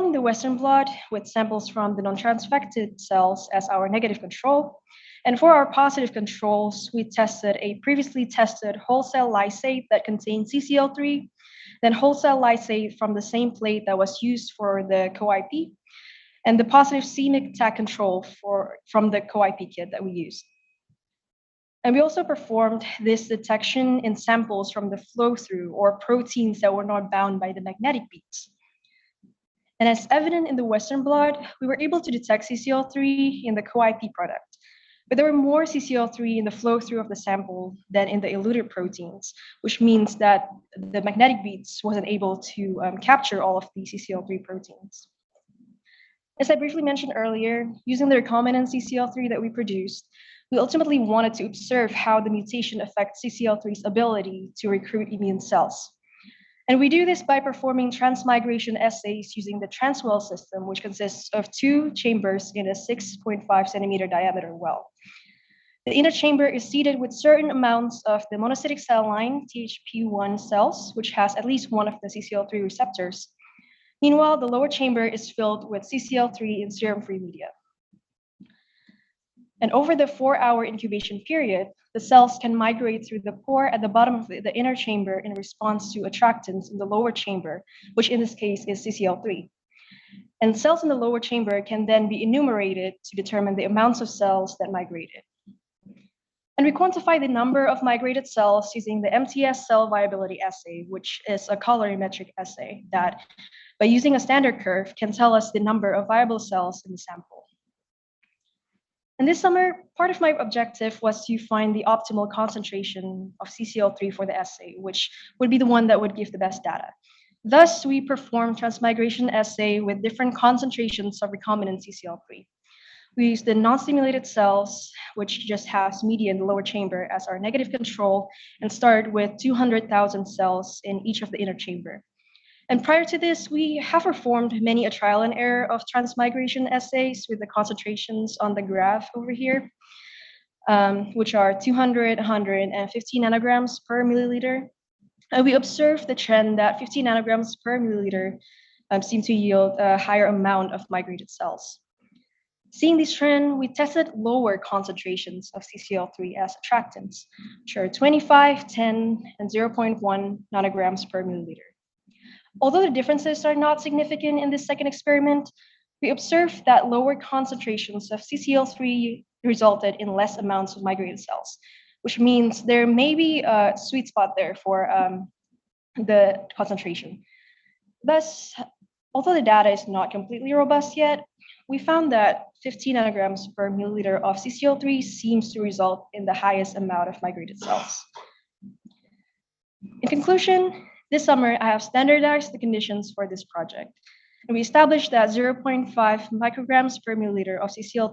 performed the Western blot with samples from the non-transfected cells as our negative control. And for our positive controls, we tested a previously tested whole cell lysate that contained CCL3, then whole cell lysate from the same plate that was used for the co-IP, and the positive c-Myc tag control from the co-IP kit that we used. And we also performed this detection in samples from the flow-through or proteins that were not bound by the magnetic beads. And as evident in the Western blot, we were able to detect CCL3 in the co-IP product, but there were more CCL3 in the flow-through of the sample than in the eluted proteins, which means that the magnetic beads wasn't able to capture all of the CCL3 proteins. As I briefly mentioned earlier, using the recombinant CCL3 that we produced, we ultimately wanted to observe how the mutation affects CCL3's ability to recruit immune cells. And we do this by performing transmigration assays using the Transwell system, which consists of 2 chambers in a 6.5 centimeter diameter well. The inner chamber is seeded with certain amounts of the monocytic cell line, THP1 cells, which has at least one of the CCL3 receptors. Meanwhile, the lower chamber is filled with CCL3 in serum-free media. And over the 4-hour incubation period, the cells can migrate through the pore at the bottom of the inner chamber in response to attractants in the lower chamber, which in this case is CCL3. And cells in the lower chamber can then be enumerated to determine the amounts of cells that migrated. And we quantify the number of migrated cells using the MTS cell viability assay, which is a colorimetric assay that, by using a standard curve, can tell us the number of viable cells in the sample. And this summer, part of my objective was to find the optimal concentration of CCL3 for the assay, which would be the one that would give the best data. Thus, we performed transmigration assay with different concentrations of recombinant CCL3. We used the non-stimulated cells, which just has media in the lower chamber as our negative control, and started with 200,000 cells in each of the inner chamber. And prior to this, we have performed many a trial and error of transmigration assays with the concentrations on the graph over here, which are 200, 100, and 50 nanograms per milliliter. And we observed the trend that 50 nanograms per milliliter seem to yield a higher amount of migrated cells. Seeing this trend, we tested lower concentrations of CCL3 as attractants, which are 25, 10, and 0.1 nanograms per milliliter. Although the differences are not significant in this second experiment, we observed that lower concentrations of CCL3 resulted in less amounts of migrated cells, which means there may be a sweet spot there for the concentration. Thus, although the data is not completely robust yet, we found that 15 nanograms per milliliter of CCL3 seems to result in the highest amount of migrated cells. In conclusion, this summer, I have standardized the conditions for this project, and we established that 0.5 micrograms per milliliter of CCL3